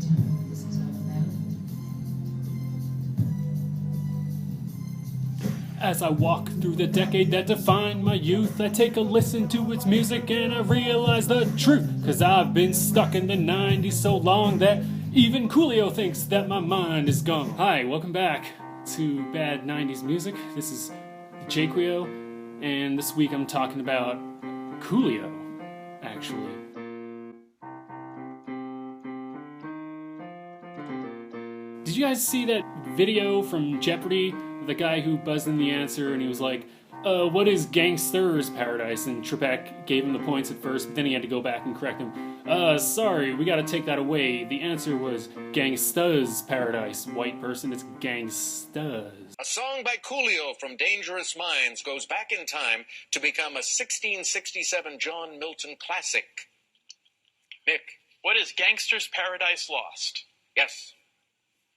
you know what this is all about? As I walk through the decade that defined my youth, I take a listen to its music and I realize the truth. Cause I've been stuck in the 90s so long that even Coolio thinks that my mind is gone. Hi, welcome back to Bad 90s Music. This is Jaquio, and this week I'm talking about Coolio, actually. Did you guys see that video from Jeopardy? The guy who buzzed in the answer and he was like, what is Gangster's Paradise? And Trebek gave him the points at first, but then he had to go back and correct him. Sorry, we gotta take that away. The answer was Gangsta's Paradise. White person, it's Gangstas. A song by Coolio from Dangerous Minds goes back in time to become a 1667 John Milton classic. Nick. What is Gangster's Paradise Lost? Yes.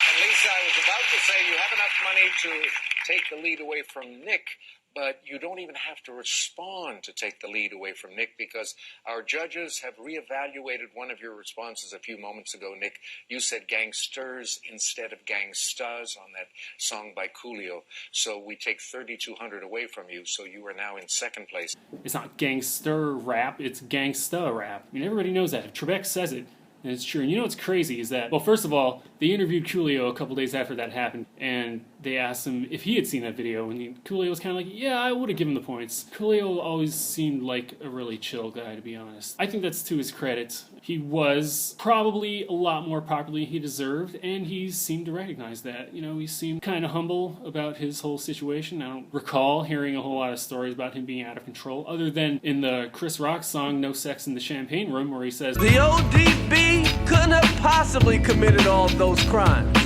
And Lisa, I was about to say you have enough money to take the lead away from Nick, but you don't even have to respond to take the lead away from Nick because our judges have reevaluated one of your responses a few moments ago, Nick. You said gangsters instead of gangstas on that song by Coolio. So we take 3,200 away from you, so you are now in second place. It's not gangster rap, it's gangsta rap. I mean, everybody knows that. If Trebek says it, and it's true. And you know what's crazy is that, well, first of all, they interviewed Coolio a couple days after that happened, and they asked him if he had seen that video, and Coolio was kind of like, yeah, I would have given the points. Coolio always seemed like a really chill guy, to be honest. I think that's to his credit. He was probably a lot more popular than he deserved, and he seemed to recognize that. You know, he seemed kind of humble about his whole situation. I don't recall hearing a whole lot of stories about him being out of control, other than in the Chris Rock song, No Sex in the Champagne Room, where he says, the ODB couldn't have possibly committed all of those crimes.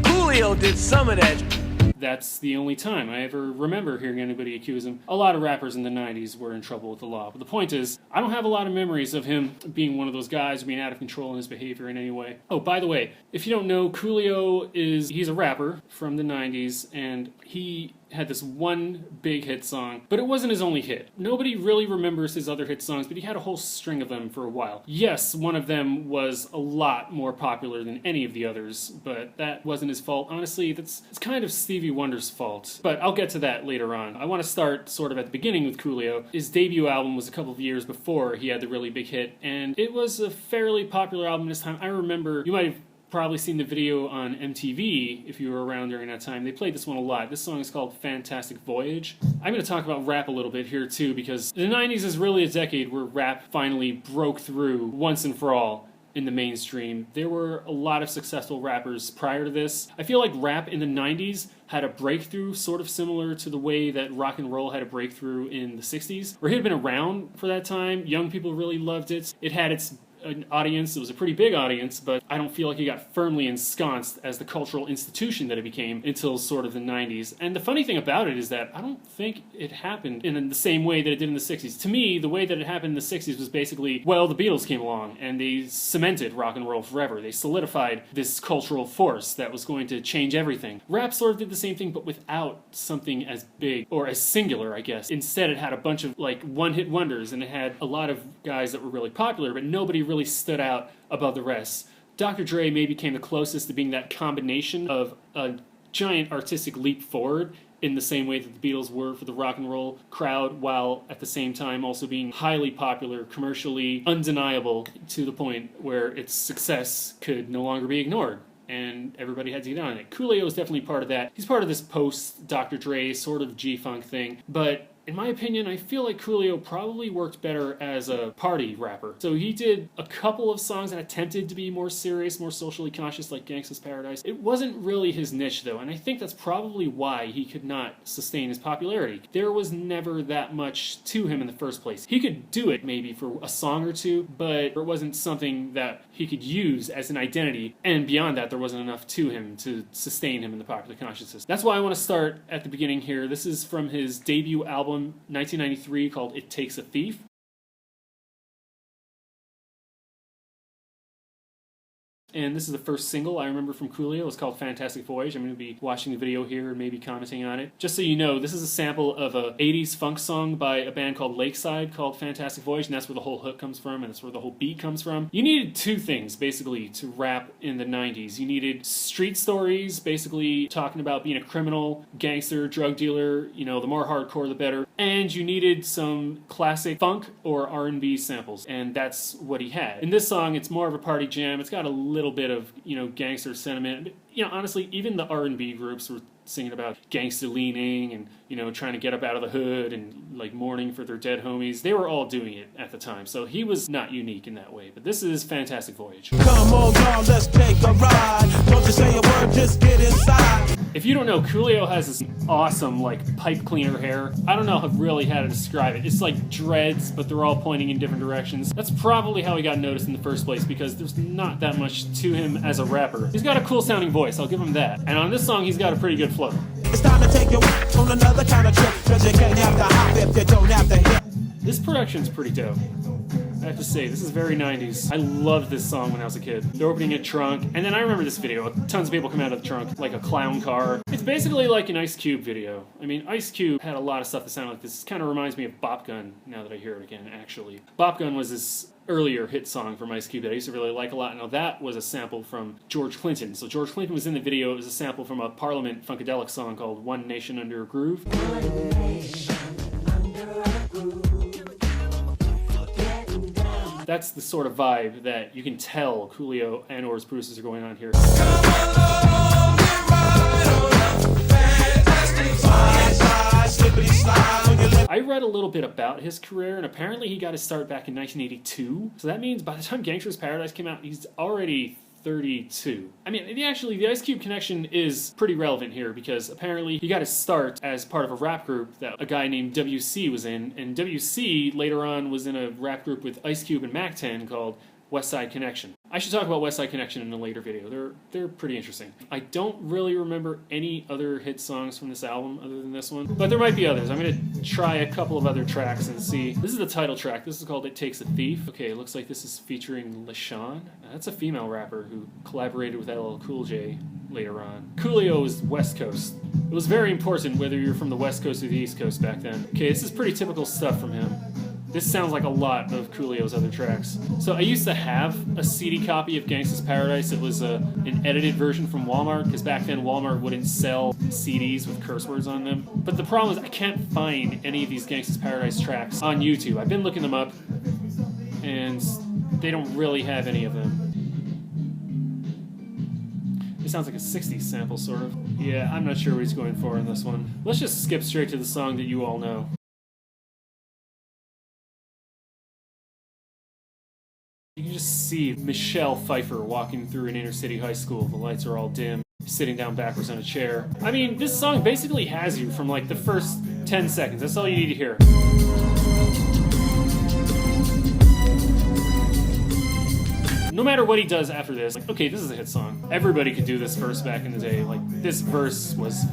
Coolio did some of that. That's the only time I ever remember hearing anybody accuse him. A lot of rappers in the 90s were in trouble with the law. But the point is, I don't have a lot of memories of him being one of those guys, being out of control in his behavior in any way. Oh, by the way, if you don't know, Coolio he's a rapper from the 90s, and he had this one big hit song, but it wasn't his only hit. Nobody really remembers his other hit songs, but he had a whole string of them for a while. Yes, one of them was a lot more popular than any of the others, but that wasn't his fault. Honestly, it's kind of Stevie Wonder's fault, but I'll get to that later on. I want to start sort of at the beginning with Coolio. His debut album was a couple of years before he had the really big hit, and it was a fairly popular album this time. I remember, you might have probably seen the video on MTV if you were around during that time. They played this one a lot. This song is called Fantastic Voyage. I'm going to talk about rap a little bit here too, because the 90s is really a decade where rap finally broke through once and for all in the mainstream. There were a lot of successful rappers prior to this. I feel like rap in the 90s had a breakthrough sort of similar to the way that rock and roll had a breakthrough in the 60s, where it had been around for that time. Young people really loved it. It had its an audience. It was a pretty big audience, but I don't feel like it got firmly ensconced as the cultural institution that it became until sort of the 90s. And the funny thing about it is that I don't think it happened in the same way that it did in the 60s. To me, the way that it happened in the 60s was basically, well, the Beatles came along and they cemented rock and roll forever. They solidified this cultural force that was going to change everything. Rap sort of did the same thing, but without something as big, or as singular, I guess. Instead, it had a bunch of like one-hit wonders, and it had a lot of guys that were really popular, but nobody really stood out above the rest. Dr. Dre maybe came the closest to being that combination of a giant artistic leap forward in the same way that the Beatles were for the rock and roll crowd, while at the same time also being highly popular, commercially undeniable, to the point where its success could no longer be ignored, and everybody had to get on it. Coolio is definitely part of that. He's part of this post-Dr. Dre sort of G-Funk thing, but in my opinion, I feel like Coolio probably worked better as a party rapper. So he did a couple of songs that attempted to be more serious, more socially conscious, like Gangsta's Paradise. It wasn't really his niche, though, and I think that's probably why he could not sustain his popularity. There was never that much to him in the first place. He could do it maybe for a song or two, but it wasn't something that he could use as an identity, and beyond that, there wasn't enough to him to sustain him in the popular consciousness. That's why I want to start at the beginning here. This is from his debut album, 1993, called It Takes a Thief. and this is the first single I remember from Coolio. It's called Fantastic Voyage. I'm going to be watching the video here and maybe commenting on it. Just so you know, this is a sample of a 80s funk song by a band called Lakeside called Fantastic Voyage, and that's where the whole hook comes from, and that's where the whole beat comes from. You needed two things, basically, to rap in the 90s. You needed street stories, basically talking about being a criminal, gangster, drug dealer, you know, the more hardcore the better, and you needed some classic funk or R&B samples, and that's what he had. In this song, it's more of a party jam. It's got a little bit of, you know, gangster sentiment. You know, honestly, even the R&B groups were singing about gangster leaning and, you know, trying to get up out of the hood and, like, mourning for their dead homies. They were all doing it at the time, so he was not unique in that way. But this is Fantastic Voyage. Come on, y'all, let's take a ride. Don't you say a word, just get inside. If you don't know, Coolio has this awesome, like, pipe cleaner hair. I don't know really how to describe it. It's like dreads, but they're all pointing in different directions. That's probably how he got noticed in the first place, because there's not that much to him as a rapper. He's got a cool sounding voice, I'll give him that. And on this song, he's got a pretty good flow. It's time to take you on another kind of trip, cause you can't have to hop if you don't have to hit. This production's pretty dope. I have to say, this is very 90s. I loved this song when I was a kid. They're opening a trunk, and then I remember this video. Tons of people come out of the trunk, like a clown car. It's basically like an Ice Cube video. I mean, Ice Cube had a lot of stuff that sounded like this. This kind of reminds me of Bop Gun, now that I hear it again, actually. Bop Gun was this earlier hit song from Ice Cube that I used to really like a lot. Now that was a sample from George Clinton. So George Clinton was in the video. It was a sample from a Parliament Funkadelic song called One Nation Under a Groove. One nation under a groove. That's the sort of vibe that you can tell Coolio and or his producers are going on here. I read a little bit about his career, and apparently he got his start back in 1982. So that means by the time Gangster's Paradise came out, he's already 32. I mean, the Ice Cube connection is pretty relevant here, because apparently he got his start as part of a rap group that a guy named WC was in, and WC later on was in a rap group with Ice Cube and Mac 10 called West Side Connection. I should talk about West Side Connection in a later video. They're pretty interesting. I don't really remember any other hit songs from this album other than this one, but there might be others. I'm gonna try a couple of other tracks and see. This is the title track. This is called It Takes a Thief. Okay, it looks like this is featuring LaShawn. That's a female rapper who collaborated with LL Cool J later on. Coolio is West Coast. It was very important whether you're from the West Coast or the East Coast back then. Okay, this is pretty typical stuff from him. This sounds like a lot of Coolio's other tracks. So I used to have a CD copy of Gangsta's Paradise. It was an edited version from Walmart, because back then Walmart wouldn't sell CDs with curse words on them. But the problem is I can't find any of these Gangsta's Paradise tracks on YouTube. I've been looking them up, and they don't really have any of them. It sounds like a 60s sample, sort of. Yeah, I'm not sure what he's going for in this one. Let's just skip straight to the song that you all know. You can just see Michelle Pfeiffer walking through an inner city high school. The lights are all dim, sitting down backwards on a chair. I mean, this song basically has you from like the first 10 seconds. That's all you need to hear. No matter what he does after this, like, okay, this is a hit song. Everybody could do this verse back in the day. Like, this verse was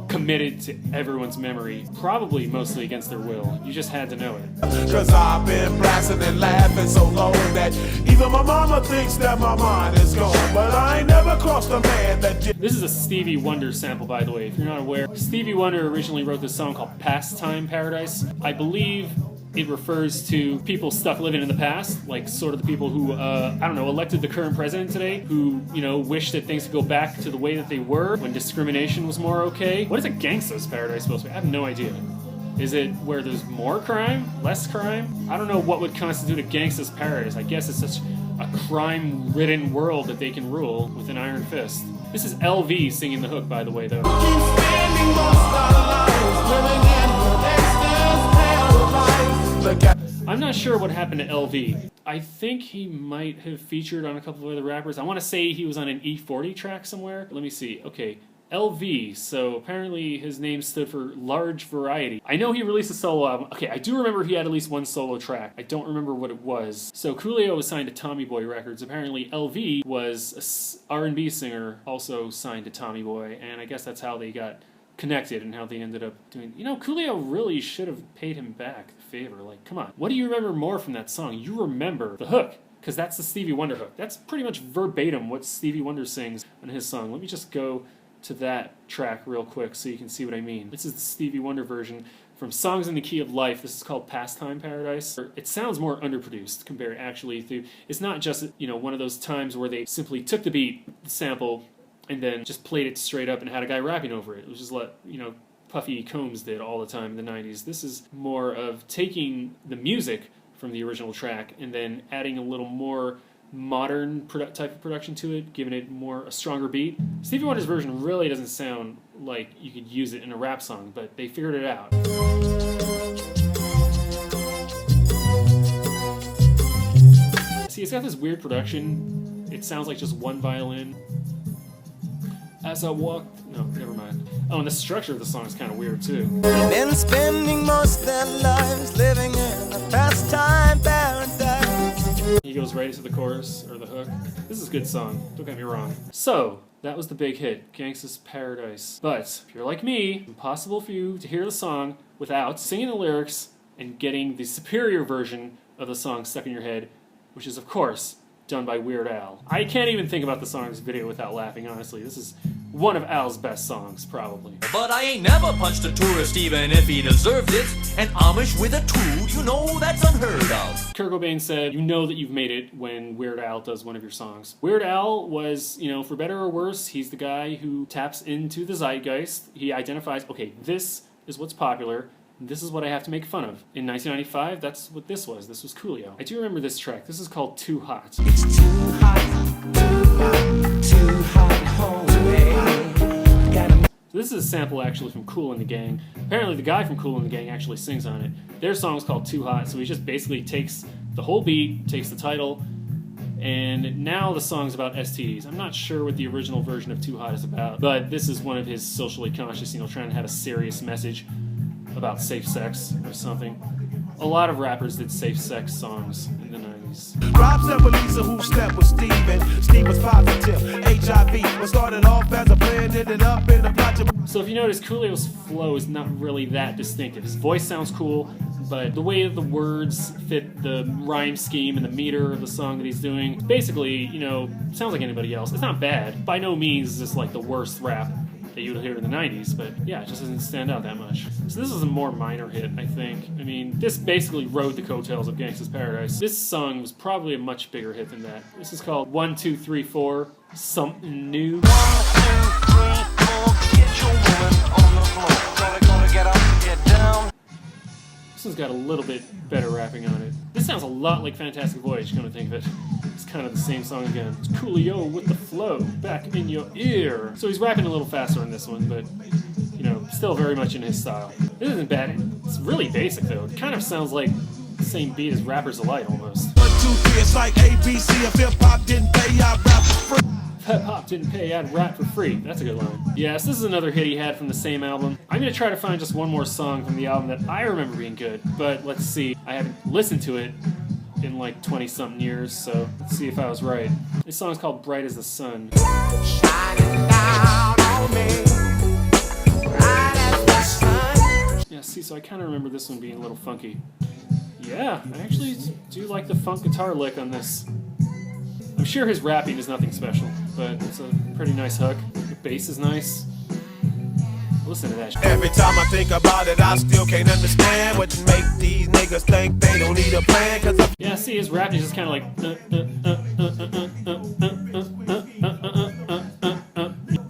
committed to everyone's memory, probably mostly against their will. You just had to know it. Cause I've been blasting and laughing so long that even my mama thinks that my mind is gone. But I ain't never crossed a man that did. This is a Stevie Wonder sample, by the way, if you're not aware. Stevie Wonder originally wrote this song called Pastime Paradise. I believe it refers to people stuck living in the past, like sort of the people who, I don't know, elected the current president today, who, you know, wish that things could go back to the way that they were when discrimination was more okay. What is a Gangsta's Paradise supposed to be? I have no idea. Is it where there's more crime? Less crime? I don't know what would constitute a Gangsta's Paradise. I guess it's such a crime-ridden world that they can rule with an iron fist. This is LV singing the hook, by the way, though. I'm not sure what happened to LV. I think he might have featured on a couple of other rappers. I want to say he was on an E40 track somewhere. Let me see. Okay, LV. So apparently his name stood for Large Variety. I know he released a solo album. Okay, I do remember he had at least one solo track. I don't remember what it was. So Coolio was signed to Tommy Boy Records. Apparently LV was an R&B singer also signed to Tommy Boy, and I guess that's how they got connected and how they ended up doing. You know, Coolio really should have paid him back the favor. Like, come on. What do you remember more from that song? You remember the hook. because that's the Stevie Wonder hook. That's pretty much verbatim what Stevie Wonder sings on his song. Let me just go to that track real quick so you can see what I mean. This is the Stevie Wonder version from Songs in the Key of Life. This is called Pastime Paradise. It sounds more underproduced compared actually to, it's not just, you know, one of those times where they simply took the beat, the sample, and then just played it straight up and had a guy rapping over it, which is what, you know, Puffy Combs did all the time in the 90s. This is more of taking the music from the original track and then adding a little more modern type of production to it, giving it a stronger beat. Stevie Wonder's version really doesn't sound like you could use it in a rap song, but they figured it out. See, it's got this weird production. It sounds like just one violin. As I walk... No, never mind. Oh, and the structure of the song is kind of weird, too. Been spending most their lives living in a pastime paradise. He goes right into the chorus, or the hook. This is a good song, don't get me wrong. So, that was the big hit, Gangsta's Paradise. But, if you're like me, it's impossible for you to hear the song without singing the lyrics and getting the superior version of the song stuck in your head, which is, of course, done by Weird Al. I can't even think about the song's video without laughing, honestly. This is one of Al's best songs, probably. But I ain't never punched a tourist even if he deserved it. And Amish with a tool, you know that's unheard of. Kurt Cobain said, you know that you've made it when Weird Al does one of your songs. Weird Al was, you know, for better or worse, he's the guy who taps into the zeitgeist. He identifies, okay, this is what's popular. This is what I have to make fun of. In 1995, that's what this was. This was Coolio. I do remember this track. This is called Too Hot. It's too hot, too hot home, babe. Gotta... So this is a sample actually from Kool and the Gang. Apparently the guy from Kool and the Gang actually sings on it. Their song's called Too Hot, so he just basically takes the whole beat, takes the title, and now the song's about STDs. I'm not sure what the original version of Too Hot is about, but this is one of his socially conscious, you know, trying to have a serious message about safe sex or something. A lot of rappers did safe sex songs in the 90s. Rob said with Lisa who stepped with Steven. Steve was positive. HIV was started off as a plan, ended up in a project. So if you notice, Coolio's flow is not really that distinctive. His voice sounds cool, but the way that the words fit the rhyme scheme and the meter of the song that he's doing, basically, you know, sounds like anybody else. It's not bad. By no means is this like the worst rap that you would hear in the 90s, but yeah, it just doesn't stand out that much. So this is a more minor hit, I think. I mean, this basically rode the coattails of Gangsta's Paradise. This song was probably a much bigger hit than that. This is called 1, 2, 3, 4, Something New. 1, 2, 3, 4, get your woman on the floor. Gonna get up, get down. This one's got a little bit better rapping on it. This sounds a lot like Fantastic Voyage, come to think of it. It's kind of the same song again. It's Coolio with the flow, back in your ear. So he's rapping a little faster on this one, but, you know, still very much in his style. This isn't bad. It's really basic, though. It kind of sounds like the same beat as Rappers Delight, almost. 1, 2, 3, it's like ABC. If hip-hop didn't pay, I'd rap for free. Hip hop didn't pay, I'd rap for free. That's a good line. Yes, this is another hit he had from the same album. I'm going to try to find just one more song from the album that I remember being good, but let's see. I haven't listened to it in like 20-something years, so let's see if I was right. This song's called Bright as the Sun. Shining down on me, bright as the sun. Yeah, see, so I kind of remember this one being a little funky. Yeah, I actually do like the funk guitar lick on this. I'm sure his rapping is nothing special, but it's a pretty nice hook. The bass is nice. Listen to that shit. Every time I think about it, I still can't understand what make these niggas think they don't need a plan. Cause yeah, see, his rapping is just kind of like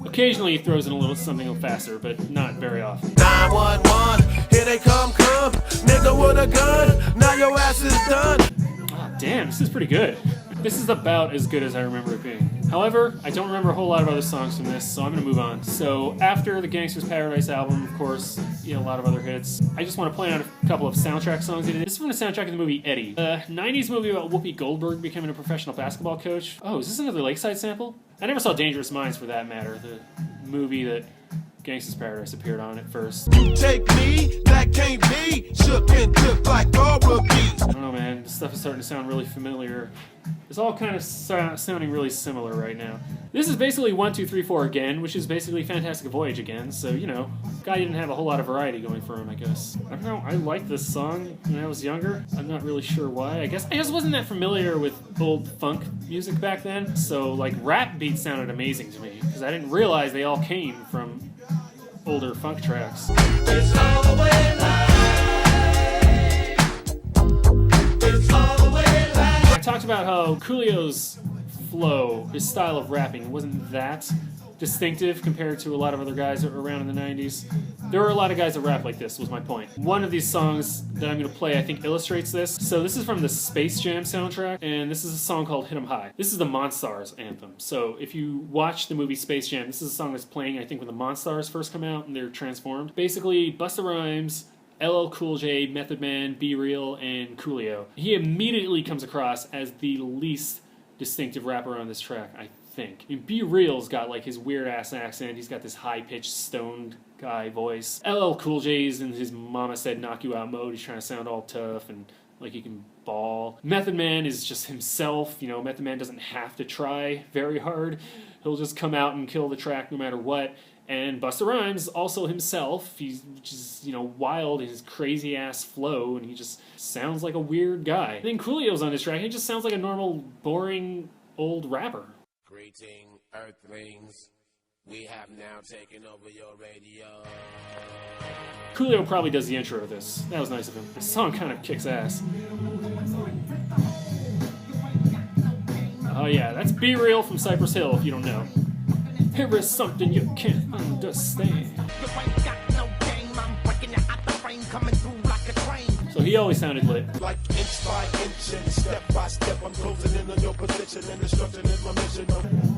occasionally he throws in a little something faster, but not very often. 911, here they come, nigga with a gun, now your ass is done. Ah, damn, this is pretty good. This is about as good as I remember it being. However, I don't remember a whole lot of other songs from this, so I'm going to move on. So after the Gangsta's Paradise album, of course, you know, a lot of other hits. I just want to point out a couple of soundtrack songs he did. This is from the soundtrack of the movie Eddie. A 90s movie about Whoopi Goldberg becoming a professional basketball coach. Oh, is this another Lakeside sample? I never saw Dangerous Minds for that matter, the movie that Gangsta's Paradise appeared on it first. Take me, that can't be. Shook and took like all rookies. I don't know, man. This stuff is starting to sound really familiar. It's all kind of sounding really similar right now. This is basically 1, 2, 3, 4 again, which is basically Fantastic Voyage again. So, you know, guy didn't have a whole lot of variety going for him, I guess. I don't know. I liked this song when I was younger. I'm not really sure why. I guess I just wasn't that familiar with old funk music back then. So, like, rap beats sounded amazing to me because I didn't realize they all came from older funk tracks. It's all the way live. It's all the way live. I talked about how Coolio's flow, his style of rapping, wasn't that distinctive compared to a lot of other guys that were around in the 90s. There were a lot of guys that rap like this, was my point. One of these songs that I'm going to play, I think, illustrates this. So this is from the Space Jam soundtrack, and this is a song called Hit 'em High. This is the Monstars anthem. So if you watch the movie Space Jam, this is a song that's playing, I think, when the Monstars first come out and they're transformed. Basically, Busta Rhymes, LL Cool J, Method Man, Be Real, and Coolio. He immediately comes across as the least distinctive rapper on this track, I think. I mean, Be Real's got like his weird ass accent. He's got this high pitched stoned guy voice. LL Cool J's in his Mama Said Knock You Out mode. He's trying to sound all tough and like he can ball. Method Man is just himself. You know, Method Man doesn't have to try very hard. He'll just come out and kill the track no matter what. And Busta Rhymes, also himself, he's just, you know, wild in his crazy ass flow, and he just sounds like a weird guy. And then Coolio's on this track, he just sounds like a normal, boring, old rapper. Greeting, Earthlings. We have now taken over your radio. Coolio probably does the intro of this. That was nice of him. This song kind of kicks ass. Oh yeah, that's Be Real from Cypress Hill, if you don't know. Here is something you can't understand. So he always sounded lit. Like inch by inch and step by step, I'm closing in on your position and destruction is my mission.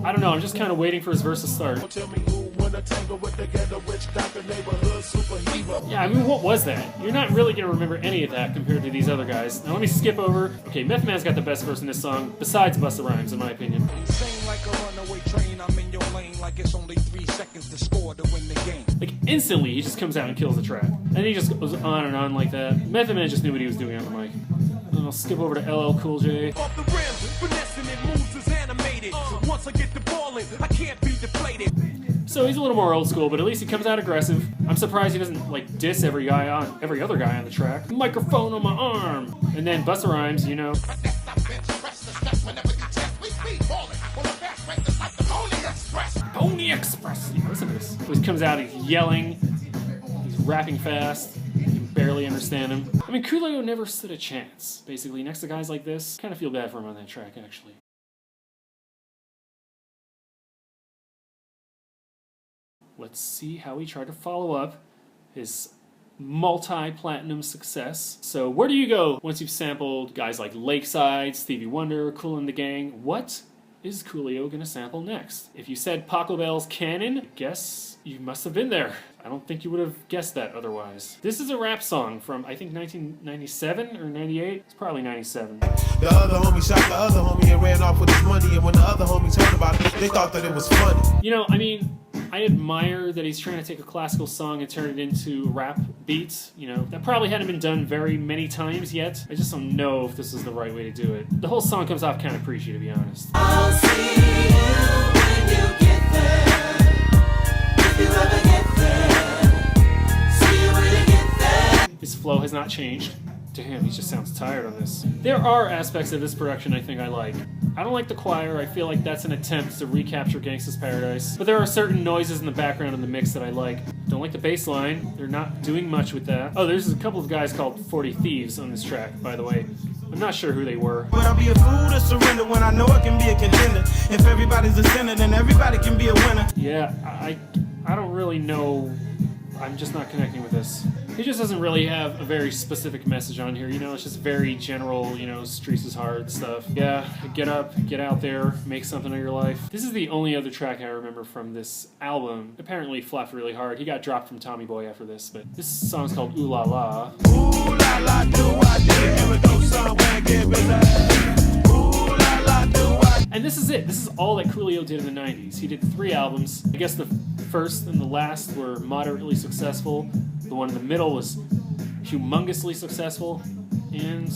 I don't know, I'm just kind of waiting for his verse to start. Tell me who wanna tangle with the ghetto witch doctor neighborhood superhero. Yeah, I mean, what was that? You're not really going to remember any of that compared to these other guys. Now let me skip over. Okay, Meth Man's got the best verse in this song, besides Busta Rhymes, in my opinion. Sing like a runaway train, I'm in your lane like it's only 3 seconds to score to win the game. Like, instantly, he just comes out and kills the track. And he just goes on and on like that. Method Man just knew what he was doing on the mic. And I'll skip over to LL Cool J. Off the rim, finessing it, moves is animated. Once I get the ball in, I can't be deflated. So he's a little more old school, but at least he comes out aggressive. I'm surprised he doesn't, like, diss every other guy on the track. Microphone on my arm! And then Busta Rhymes, you know. Pony Express! Yeah, listen to this. He comes out, he's yelling, he's rapping fast, you can barely understand him. I mean, Coolio never stood a chance, basically, next to guys like this. Kind of feel bad for him on that track, actually. Let's see how he tried to follow up his multi-platinum success. So where do you go once you've sampled guys like Lakeside, Stevie Wonder, Kool and the Gang? What is Coolio gonna sample next? If you said Paco Bell's Cannon, I guess you must have been there. I don't think you would have guessed that otherwise. This is a rap song from, I think, 1997 or 98. It's probably 97. The other homie shot the other homie and ran off with his money, and when the other homies heard about it, they thought that it was funny. You know, I mean, I admire that he's trying to take a classical song and turn it into rap beats. You know, that probably hadn't been done very many times yet. I just don't know if this is the right way to do it. The whole song comes off kind of preachy, to be honest. I'll see you when you get there. If you ever get there. See you when you get there. His flow has not changed. To him, he just sounds tired on this. There are aspects of this production I think I like. I don't like the choir. I feel like that's an attempt to recapture Gangsta's Paradise. But there are certain noises in the background in the mix that I like. Don't like the bass line. They're not doing much with that. Oh, there's a couple of guys called 40 Thieves on this track, by the way. I'm not sure who they were. But I'll be a fool to surrender when I know I can be a contender. If everybody's a sinner, then everybody can be a winner. Yeah, I don't really know. I'm just not connecting with this. He just doesn't really have a very specific message on here, you know, it's just very general, you know, streets is hard stuff. Yeah, get up, get out there, make something of your life. This is the only other track I remember from this album. Apparently flopped really hard. He got dropped from Tommy Boy after this, but this song's called Ooh La La. Ooh la la, do I did. Here we go somewhere, get busy. Ooh la la, do I. And this is is it. This is all that Coolio did in the 90s. He did 3 albums. I guess the first and the last were moderately successful. The one in the middle was humongously successful. And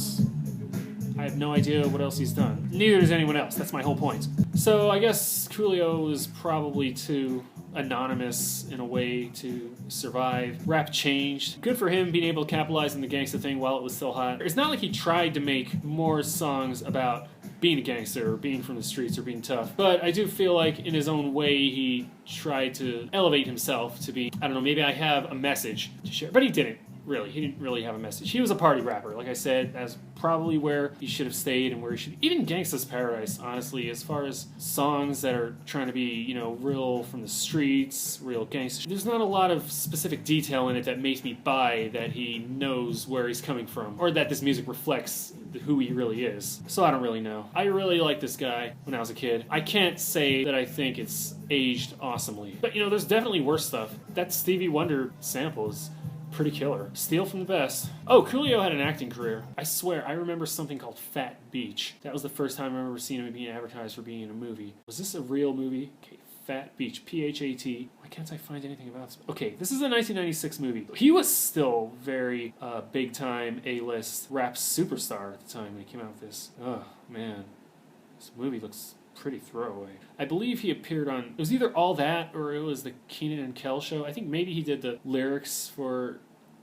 I have no idea what else he's done. Neither does anyone else. That's my whole point. So I guess Coolio was probably too anonymous in a way to survive. Rap changed. Good for him being able to capitalize on the gangsta thing while it was still hot. It's not like he tried to make more songs about being a gangster or being from the streets or being tough. But I do feel like in his own way he tried to elevate himself to be, I don't know, maybe I have a message to share. But he didn't. Really, he didn't really have a message. He was a party rapper, like I said. That's probably where he should have stayed and where he should... Even Gangsta's Paradise, honestly, as far as songs that are trying to be, you know, real from the streets, real gangster. There's not a lot of specific detail in it that makes me buy that he knows where he's coming from, or that this music reflects who he really is. So I don't really know. I really liked this guy when I was a kid. I can't say that I think it's aged awesomely. But, you know, there's definitely worse stuff. That Stevie Wonder sample is pretty killer. Steal from the best. Oh, Coolio had an acting career. I swear, I remember something called Fat Beach. That was the first time I remember seeing him being advertised for being in a movie. Was this a real movie? Okay, Fat Beach. P-H-A-T. Why can't I find anything about this? Okay, this is a 1996 movie. He was still very big-time A-list rap superstar at the time when he came out with this. Oh, man. This movie looks pretty throwaway. I believe he appeared on, it was either All That or it was the Keenan and Kel show. I think maybe he did the lyrics for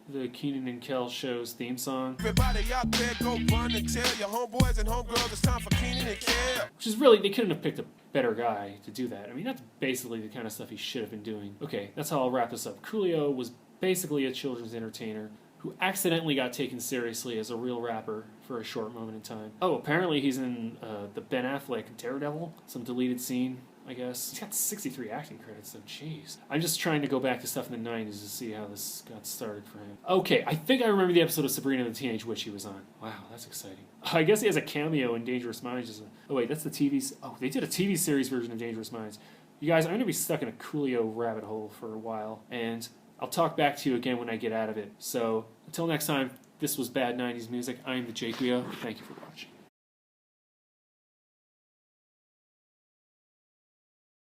the Keenan and Kel show's theme song. Everybody out there, go run and tell your homeboys and homegirls it's time for Keenan and Kel. Which is really, they couldn't have picked a better guy to do that. I mean, that's basically the kind of stuff he should have been doing. Okay, that's how I'll wrap this up. Coolio was basically a children's entertainer who accidentally got taken seriously as a real rapper for a short moment in time. Oh, apparently he's in the Ben Affleck Daredevil, some deleted scene, I guess. He's got 63 acting credits, though, jeez. I'm just trying to go back to stuff in the 90s to see how this got started for him. Okay, I think I remember the episode of Sabrina the Teenage Witch he was on. Wow, that's exciting. I guess he has a cameo in Dangerous Minds. Oh wait, that's the TV... Oh, they did a TV series version of Dangerous Minds. You guys, I'm going to be stuck in a Coolio rabbit hole for a while, and I'll talk back to you again when I get out of it. So, until next time, this was Bad 90s Music. I am the Jake Leo. Thank you for watching.